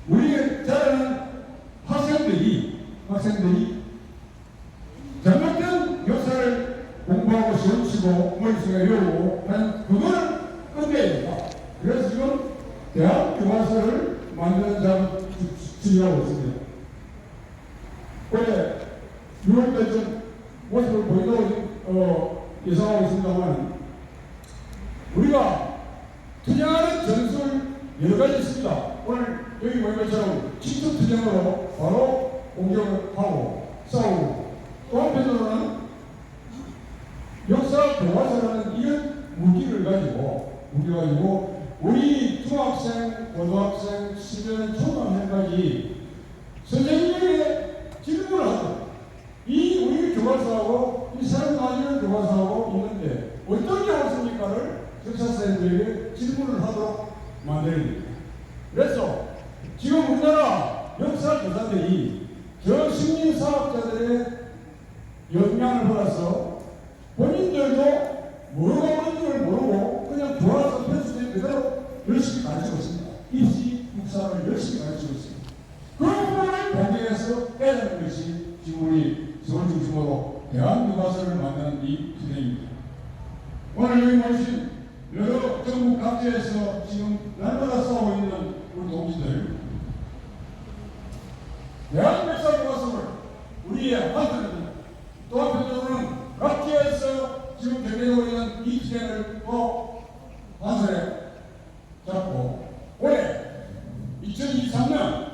우리 자라는 학생들이 잘못된 역사를 공부하고 시험 치고 머릿속에 외우고 하는 그거는 끝내야 된다. 그래서 지금 대학 교과서를 만드는 작업 진행하고 있습니다. 올해 6월 때쯤 모습을 보인다고 예상하고 있습니다만 우리가 투쟁하는 전술 여러 가지 있습니다. 오늘 여기 모인 것처럼 직접 투쟁으로 바로 공격을 하고 싸우고 또 한편으로는 역사 교과서라는 이런 무기를 가지고 우리 중학생, 고등학생, 심지어는 초등학생까지 선생님에게 질문을 하고 이 우리 교과서하고 이 새로 나뉘는 교과서하고 있는데 어떤 게 옳습니까를 역사생들에게 질문을 하도록 만들어냅니다. 그래서 지금 우리나라 역사교사들이 저 식민사학자들의 영향을 받아서 본인들도 뭐가 뭔지를 모르고 그냥 교과서 편수된 그대로 열심히 가르치고 있습니다. 입시, 국사를 열심히 가르치고 있습니다. 그 부분을 공개해서 깨닫는 것이 지금 우리 서울 중심으로 대한교과서를 만드는 이 주제입니다. 오늘 여기 모신 여러 전국 각지에서 지금 날마다 싸우고 있는 우리 동지들, 대한민국 교과서를 우리의 한편입니다. 또 한편으로는 각지에서 지금 경쟁하고 있는 이 주제를 또 한선에 잡고 올해 2023년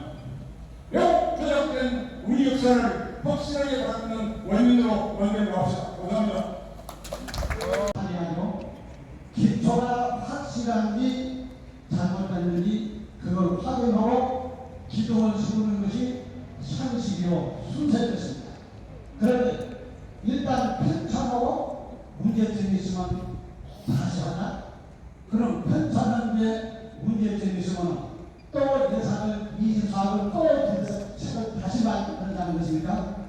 매우 조작된 우리 역사를 확실하게 갖는 원인으로 만들어갑시다. 감사합니다. 아니하고 기초가 확실한지 잘못됐는지 그걸 확인하고 기둥을 세우는 것이 상식이요 순서일 것입니다. 그런데 일단 편찬하고 문제점이 있으면 다시 하나? 그럼 편찬하는데 문제점이 있으면 또 예산을 24억을 또 들여서 책을 다시 만든다는 것입니까?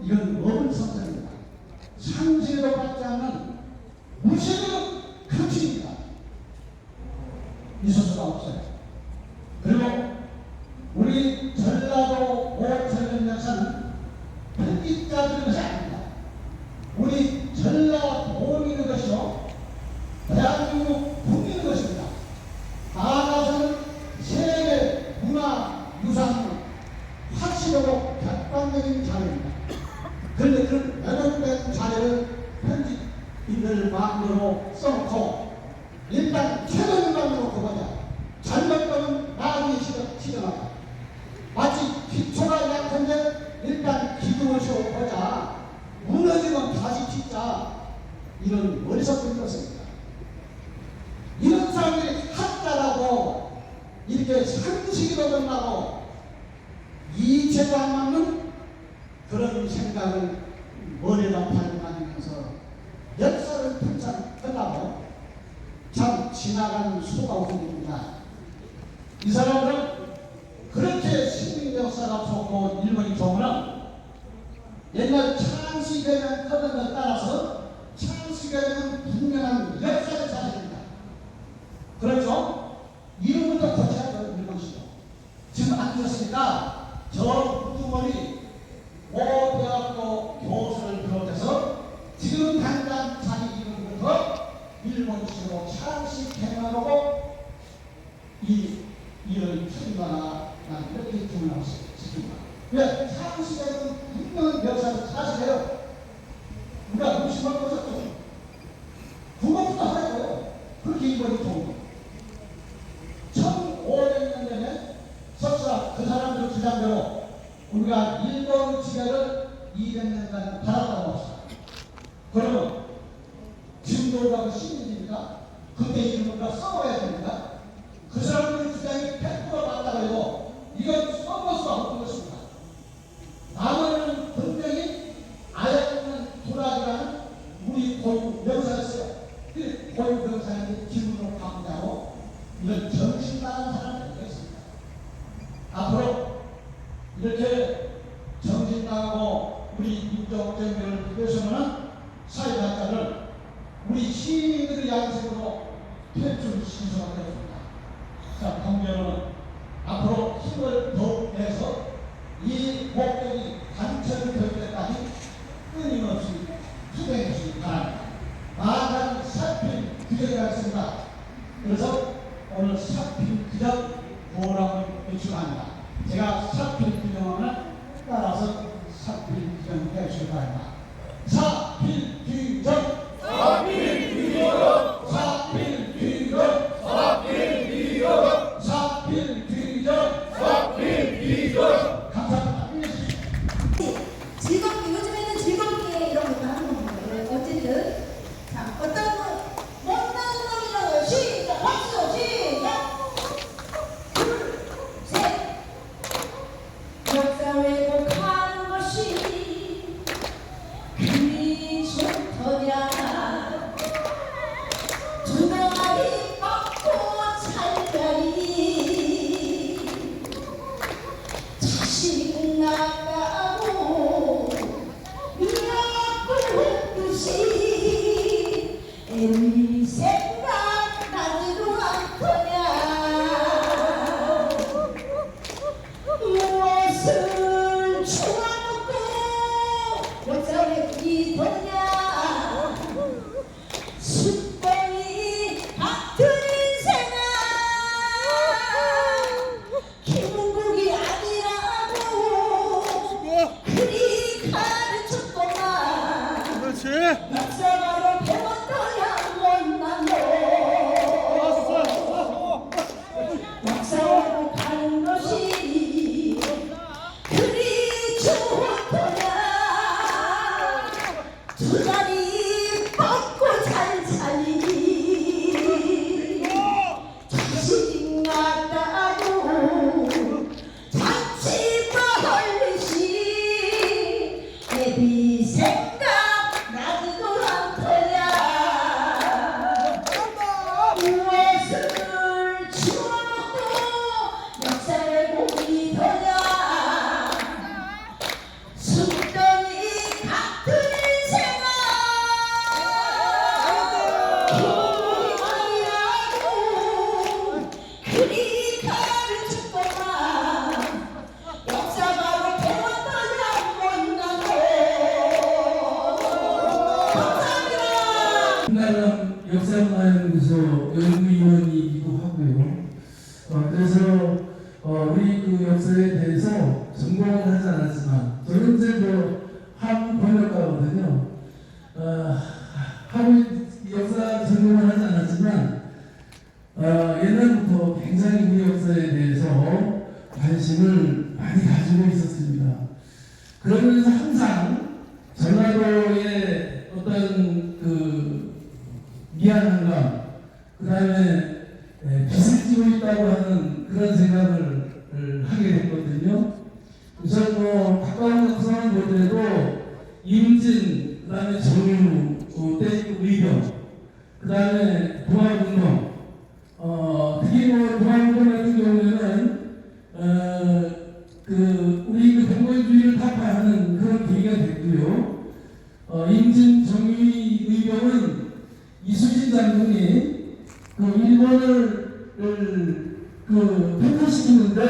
이건 어른 선택입니다. 상식으로 받지 않는 무식은 금지입니다. 있을 수가 없어요. 그리고 우리 전라도 5천년 역사는 편집자들의 것이 아닙니다. 우리 전라도민의 것이요 대한민국 국민의 것입니다. 나아가서는 세계 문화유산을 확실하고 객관적인 자료입니다. 그런데 그런 왜곡된 자료를 편집인들 마음대로 써놓고 일단 최선만 놓고 보자. 잘못되면 나중에 시정하자. 마치 기초가 약한데 일단 기둥을 세워보자. 무너지면 다시 짓자. 이런 어리석은 것입니다. 이런 사람들이 학자라고 이렇게 상식으로 끝나고 이체도 안 맞는 그런 생각을 머리에다 발견하면서 역사를 편찬하려고 참 지나간 수가 없습니다. 이 사람들은 그렇게 신민 역사가 좋고 일본이 좋으나 옛날 창시개념 흐름에 따라서 창시개념은 분명한 역사를 사실입니다. 그렇죠? 이름부터 고쳐야 일본시죠. 지금 앉으셨으니까 저 우두머리 모대학교 교수를 비롯해서 지금 당장 자기 이름부터 일본식으로 창식 개념하고 이 일을 추진하나 난 이렇게 주문하고 싶습니다. 왜? 창식에는 분명한 역사를 사실해요. 우리가 무심할 것이었죠. 그것부터 하라고요. 그렇게 일본이 좋은 거. 1500년전에 석사 그 사람들 주장대로 우리가 일본 지배를 200년간 받았다고 합시다. 그러면 진도가 그 시민입니까? 그때 이름을 써봐야 됩니다. 그 사람들 주장이 100% 맞다고 해도 이건 써볼 수가 없는 것입니다. 나머지는 분명히 아야는 도라지라는 우리 고유 명사였어요. 그 고유 명사님이 기분으로 바꾸자고 이런 정신 나간 사람들이 있습니다. 앞으로 이렇게 정신 나가고 우리 민족 정비를 위해서는 사회학자를 우리 시민들의 양식으로 퇴출시키셔야 되겠습니다. 자, 공개는 앞으로 힘을 더욱 내서 이 목적이 관철될 때까지 끊임없이 수행해 주시기 바랍니다. 많은 살필 규정이 있습니다. 그래서 오늘 살필 규정 보람을 요청합니다. 제가 살필 규정을 따라서 살필 규정 해주시기 바랍니다. 살필 규정 사필 규정 사필 규정 사필 규정 사필 규정 사필 규정 감사합니다. 즐겁게 요즘에는 즐겁게 이런 것도 하는 건데 어쨌든 자 어떤 분 못난 놈이라고 시작 박수 시작 둘셋 보이더냐 숙번이 같은 인생아 김은국이 아니라고 그리 가르쳤구만 역사가로 배웠더냐 못난 너 역사로 가는 것이 그리 좋더냐 두 다리 뻗고 잘 살리 자식 낳았다고 잔치 벌리시 애비 생각 나도 않더냐 무엇을 추워도 역사를 보이더냐 숙더니 같은 인생아 기분이 아니라고 그리 가르쳤구만 역사가로 배웠더냐 못난 거 감사합니다. 나름 역사문화연구소 연구위원이기도 하고요. 그래서 우리 그 역사에 대해서 전공을 하지 않았지만 저는 이제 한국 번역가거든요. 한국 역사 전공을 하지 않았지만 옛날부터 굉장히 우리 역사에 대해서 관심을 많이 가지고 있었습니다. 그러면서 항상 전라도의 어떤 그 미안함감, 그 다음에 빚을 지고 있다고 하는 그런 생각을 하게 됐거든요. 우선 가까운 역사만 보더라도 임진, 그 다음에 정유, 때 의병, 그 다음에 동아운동, 특히 동아운동 같은 경우에는 우리 그 봉건주의를 타파하는 그런 계기가 됐고요. 임진, 정유의 의병은 이순신 장군이 그 일본을 팽창시키는데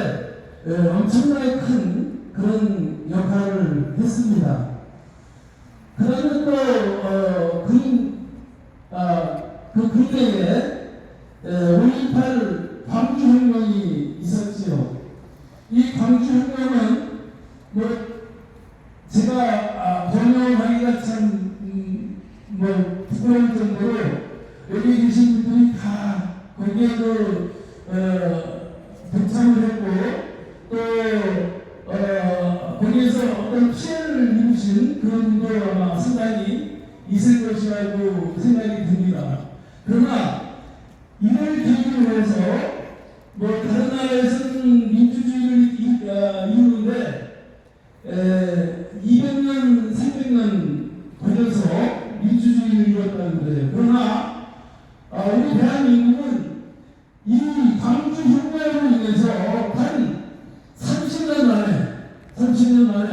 엄청나게 큰 그런 역할을 했습니다. 그다음에 또 그 그때에 5.18 광주혁명이 있었지요. 이 광주혁명은 제가 번역하기가 참 부끄러울 정도로 여기 계신 분들이 다 거기에 동참을 했고 또 거기에서 어떤 피해를 입으신 그런 분도 아마 상당히 있을 것이라고 생각이 듭니다. 그러나 이걸 계기로 해서 다른 나라에서는 민주주의를 이루는데 200년, 300년 걸려서 민주주의를 이뤘다는 거예요. 그러나 우리 대한민국은 이 광주혁명으로 인해서 단 30년 만에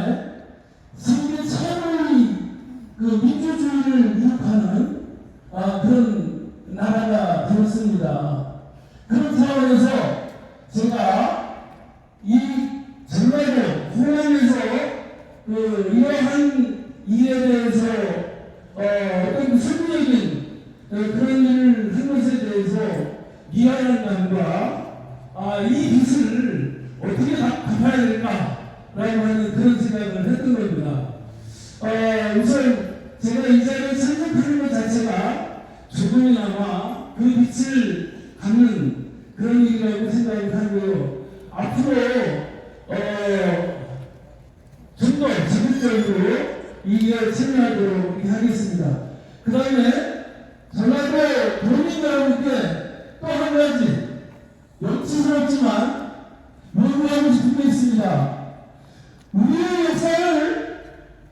세계 최고의 그 민주주의를 이룩하는 그런 나라가 되었습니다. 그런 상황에서 제가 이 전라도 호남에서 이러한 일에 대해서 어떤 승리적인 그런 일을 한 것에 대해서 미안한 마음과 이 빚을 어떻게 갚아야 될까라고 하는 그런 생각을 했던 겁니다. 우선 제가 이 자리에 참석하는 것 자체가 조금이나마 그 빚을 갚는 그런 일이라고 생각을 하고요. 앞으로 좀 더 적극적으로 이 일에 참여하도록 하겠습니다. 그 다음에 전라도 도민 여러분께 또 한 가지 역치스럽지만 요구하고 싶은 게 있습니다. 우리의 역사를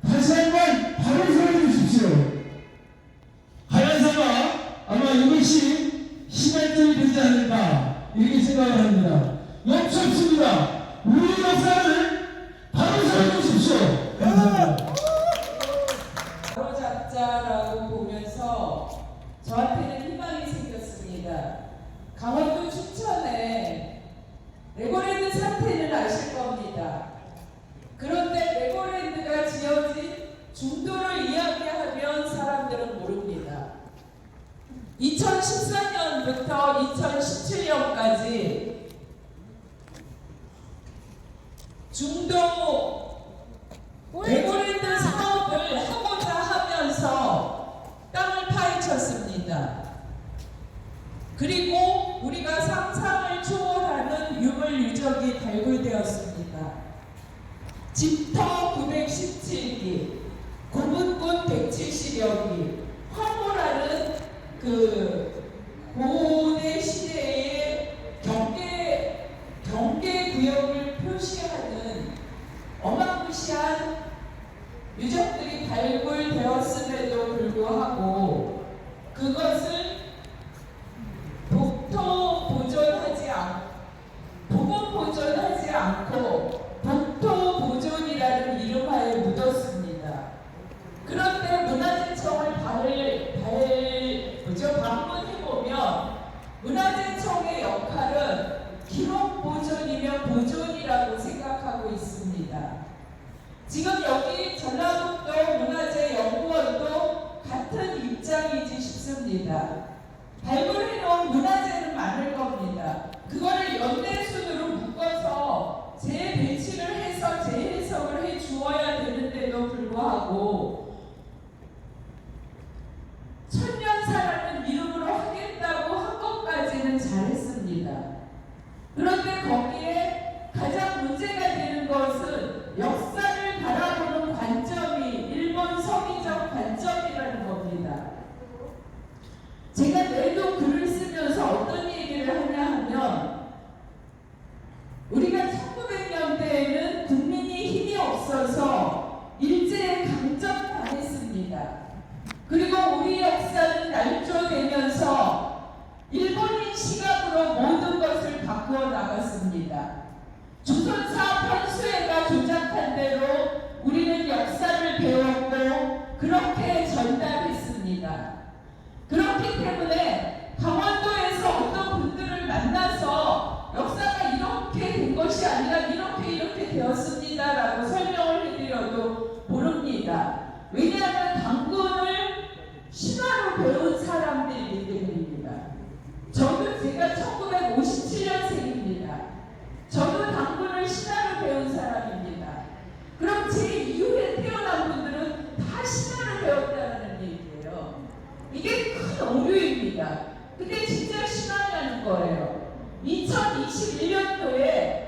다시 한번 바로 세워주십시오. 하얀사가 아마 이것이 시발점이 되지 않을까 이렇게 생각을 합니다. 역시 없습니다. 우리의 역사를 바로 세워주십시오. 감사합니다. 바로잡자라고 보면서 저한테는 희망이 생겼습니다. 강원도 춘천에 레고랜드 사태는 아실 겁니다. 그런데 레고랜드가 지어진 중도를 이야기하는 2014년부터 2017년까지 중도 레고랜드 사업을 하고자 하면서 땅을 파헤쳤습니다. 그리고 우리가 상상을 초월하는 유물유적이 발굴되었습니다. 집터 917기, 고분꽃 170여 기, 화보라는 그 고대 시대의 경계 구역을 표시하는 어마무시한 유적들이 발굴되었음에도 불구하고 그것을 보건 보존하지 않고 복토 보존이라는 이름하에 묻었습니다. 그런데 문화재청을 방문해보면 문화재청의 역할은 기록 보존이면 보존이라고 생각하고 있습니다. 지금 여기 전라북도 문화재연구원도 같은 입장이지 싶습니다. 발굴해놓은 문화재는 많을 겁니다. 그거를 연대순으로 묶어서 재배치를 해서 재해석을 해주어야 되는데도 불구하고 천년사라는 이름으로 하겠다고 한 것까지는 잘했습니다. 그런데 거기에 가장 문제가 되는 것은 역사를 바라보는 관점이 일본 서기적 관점이라는 겁니다. 제가 내도 글을 쓰면서 어떤 얘기를 하냐 하면 우리가 1900년대에는 국민이 힘이 없어서 일제에 강점당했습니다. 그리고 우리 역사는 날조되면서 일본인 시각으로 모든 것을 바꾸어 나갔습니다. 조선사 편수회가 조작한 대로 우리는 역사를 배웠고 그렇게 전달했습니다. 그렇기 때문에 강원도에서 어떤 분들을 만나서 역사가 이렇게 된 것이 아니라 이렇게 되었습니다라고 설명을 해드려도 모릅니다. 왜냐하면 당군을 신화로 배운 사람들이기 때문입니다. 제가 1957년생입니다. 저도 당군을 신화로 배운 사람입니다. 그럼 제 이후에 태어난 분들은 다 신화를 배웠다는 얘기예요. 이게 큰 오류입니다. 근데 진짜 신화냐는 거예요. 2021년도에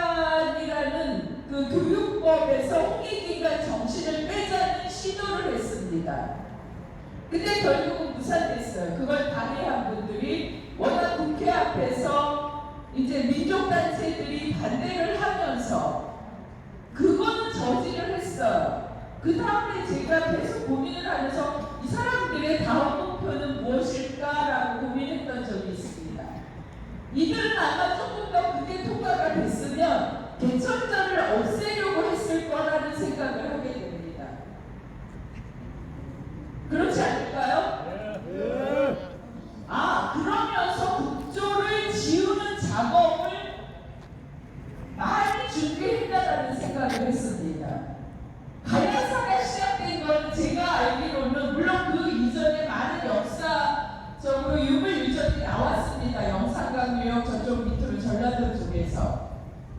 홍익인간이라는 그 교육법에서 홍익인간 정신을 빼자는 시도를 했습니다. 근데 결국은 무산됐어요. 그걸 반대한 분들이 워낙 국회 앞에서 이제 민족단체들이 반대를 하면서 그거는 저지를 했어요. 그 다음에 제가 계속 고민을 하면서 이 사람들의 다음 목표는 무엇일까라고 고민했던 적이 있습니다. 이들은 아마 조금 더 그게 통과가 됐으면 개천절을 없애려고 했을 거라는 생각을 하게 됩니다. 그렇지 않을까요? 그러면서 국조를 지우는 작업을 많이 준비했다라는 생각을 했습니다. 가야사가 시작된 건 제가 알기로는 물론 그 이전에 많은 역사적으로 유물유적이 나왔습니다. 영산강 유역 저쪽 밑으로 전라도 쪽에서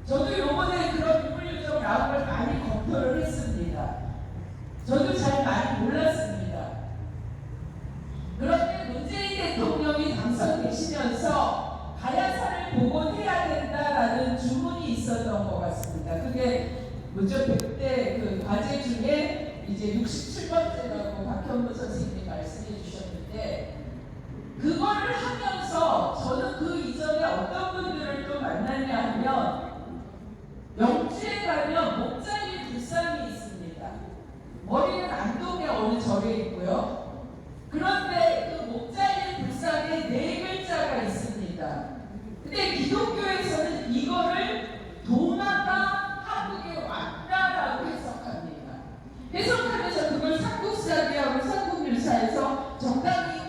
저도 요번에 그런 유물유적 나온 걸 많이 검토를 했습니다. 저도 잘 많이 몰랐습니다. 그런데 문재인 대통령이 당선되시면서 가야사를 복원해야 된다라는 주문이 있었던 것 같습니다. 그게 먼저 100대 그 과제 중에 이제 67번째라고 박현무 선생님이 말씀해 주셨는데 그거를 하면서 저는 그 이전에 어떤 분들을 또 만났냐 하면 영주에 가면 목자리 불상이 있습니다. 머리는 안동의 어느 절에 있고요. 그런데 그 목자리 불상에 4글자가 있습니다. 근데 기독교에서는 이거를 도마가 한국에 왔다라고 해석합니다. 해석하면서 그걸 삼국사기하고 삼국유사에서 정당히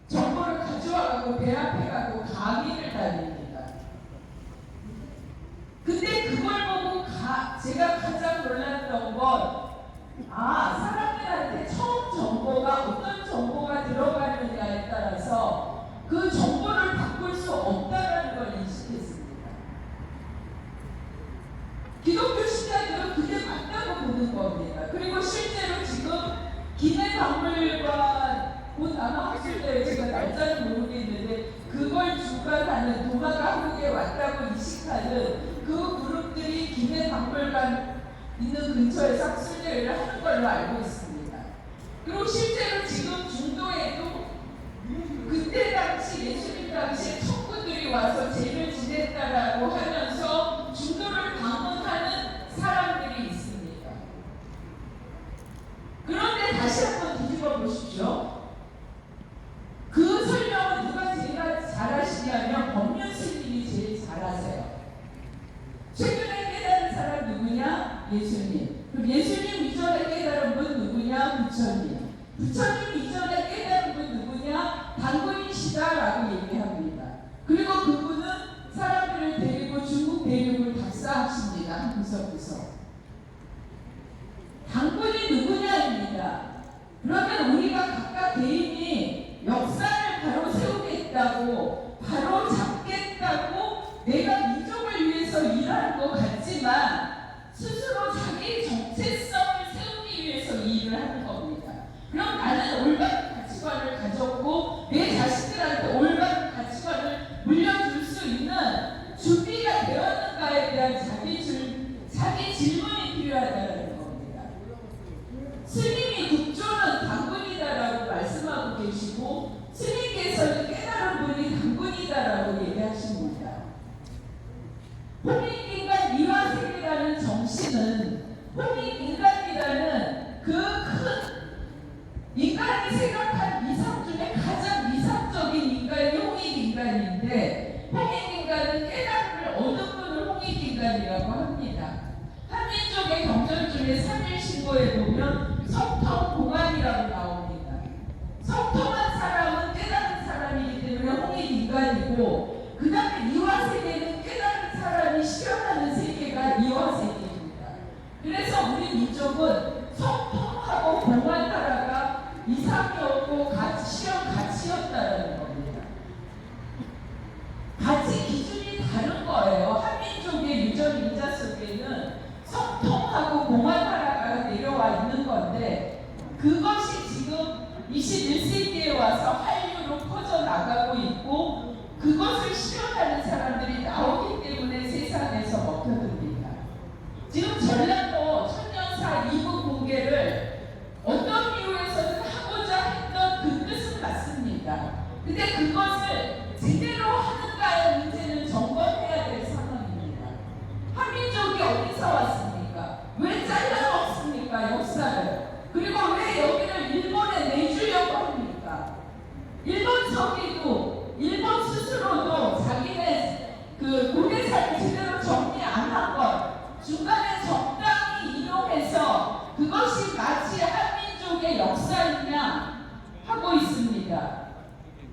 정보를 가져와가고 배 앞에 가고 강의를 다닙니다. 근데 그걸 보고 제가 가장 놀랐던 건 사람들한테 처음 정보가 어떤 정보가 들어 방문하는, 도마가 한국에 왔다고 이식하는 그 그룹들이 김해박물관 있는 근처에서 학술대회를 하는 걸로 알고 있습니다. 그리고 실제로 지금 중도에도 그때 당시 예수님 당시에 청구들이 와서 제를 지냈다라고 하면서 중도를 방문하는 사람들이 있습니다. 그런데 다시 한번 뒤집어 보십시오. 그 설명은 누가 제일 잘하시냐면 법륜 스님이 제일 잘하세요. 최근에 깨달은 사람 누구냐? 예수님. 그럼 예수님 이전에 깨달은 분 누구냐? 부처님. 부처님 이전에 깨달은 분 누구냐? 당군이시다라고 얘기합니다. 그리고 그분은 사람들을 데리고 중국 대륙을 답사하십니다. 구석구석. 당군이 누구냐입니다. 그러면 우리가 각각 개인이 역사를 바로 세우겠다고, 바로 잡겠다고 내가 민족을 위해서 일하는 것 같지만 스스로 자기 정체성을 세우기 위해서 이 일을 하는 겁니다. 그럼 나는 올바른 가치관을 가졌고 내 자식들한테 올바른 가치관을 물려줄 수 있는 준비가 되었는가에 대한 자기 질문이 필요하다는 겁니다. 스님이 국조는 당군이다라고 말씀하고 계시고 스님께서는 깨달은 분이 당군이다라고 얘기하십니다. 홍익인간 미화생이라는 정신은 홍익인간이라는 그 큰 인간이 생각한 이상 중에 가장 이상적인 인간이 홍익인간인데, 홍익인간은 깨달음을 얻은 분을 홍익인간이라고 합니다. 한민족의 경전 중에 3일 신고에 보면 성통공안이라고 나옵니다. 성통한 사람은 깨달은 사람이기 때문에 홍익인간이고, 그 다음에 이화세계는 깨달은 사람이 실현하는 세계가 이화세계입니다. 그래서 우리 민족은 성통하고 공안하라가 이상이었고 실현 가치였다는 겁니다. 가치 기준이 다른 거예요. 한민족의 유전 인자 속에는 성통하고 공안하라가 내려와 있는 건데, 그것이 지금 21세기에 와서 한류로 퍼져나가고 있고 그것을 실현하는 사람들이 나오기 때문에 세상에서 먹혀듭니다. 지금 전라도 천년사 2부 공개를 어떤 이유에서는 하고자 했던 그 뜻은 맞습니다. 근데 그것을 제대로 하는가의 문제는 점검해야 될 상황입니다. 한민족이 어디서 왔습니까? 왜 잘라먹습니까? 역사를. 그리고 왜 여기를 일본에 내주려고 합니까? 일본 서기도, 일본 스스로도 자기네 그 고대사를 제대로 정리 안 한 것, 중간에 적당히 이용해서 그것이 마치 한민족의 역사이냐 하고 있습니다.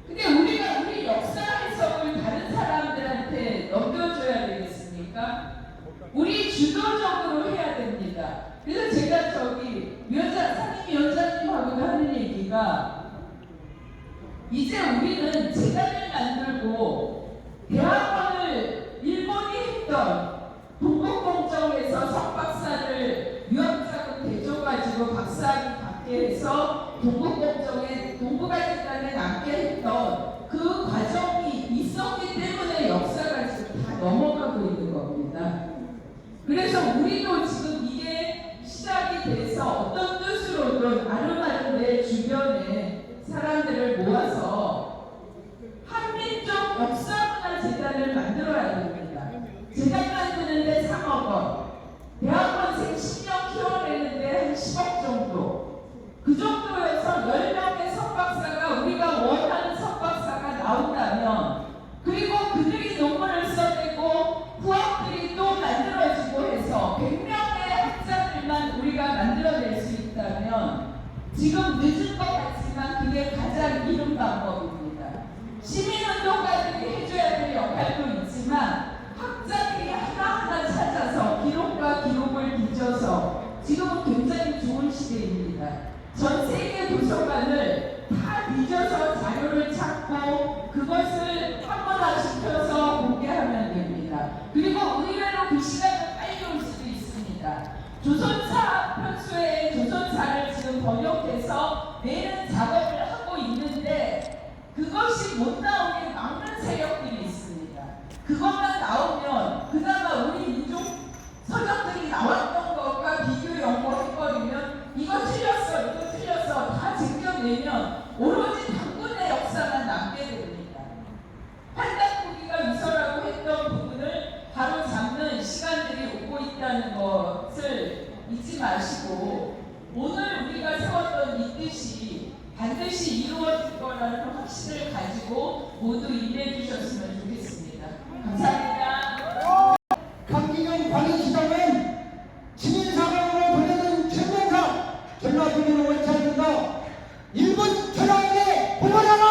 근데 우리가 우리 역사 해석을 다른 사람들한테 넘겨줘야 되겠습니까? 우리 주도적으로 해야 됩니다. 그래서 제가 상임위원장님하고도 하는 얘기가, 이제 우리는 재단을 만들고 대학원을 일본이 했던 동국공정에서 석박사를 유학자금 대줘가지고 박사학위 받게 해서 동국공정에 동국아재단에 남게 했던 그 과정이 있었기 때문에 역사가 지금 다 넘어가고 있는 겁니다. 그래서 우리도 지금 이게 시작이 돼서 어떤 뜻으로든 아름아름 내 주변에 사람들을 모아서 한민족 역사문화재단을 만들어야 됩니다. 재단 만드는데 3억 원, 대학원생 10명 키워내는데 한 10억 정도, 그 정도에서 10명의 석박사가, 우리가 원하는 석박사가 나온다면, 그리고 그들이 논문을 써내고 후학들이 또 만들어지고 해서 100명의 학자들만 우리가 만들어낼 수 있다면, 지금 늦은 것 같지만 그게 가장 이른 방법입니다. 시민운동가들이 해줘야 될 역할도 있지만 학자들이 하나하나 찾아서 기록과 기록을 뒤져서, 지금은 굉장히 좋은 시대입니다. 전 세계 도서관을 다 뒤져서 자료를 찾고 그것을 한번화시켜서 공개하면 됩니다. 그리고 의외로 그 시간은 빨리 올 수도 있습니다. 조선사 편수의 조선사를 지금 번역해서 내는 작업을 하고 있는데 그것이 못 나오게 막는 세력들이 있습니다. 잊지 마시고 오늘 우리가 세웠던 이 뜻이 반드시 이루어질 거라는 확신을 가지고 모두 임해 주셨으면 좋겠습니다. 감사합니다. 강기경 관리시장은 시민사관으로 보내는 최명상 전라도민을 원치 않는다. 일본 천황에게 보고하라.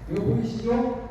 이거 보이시죠?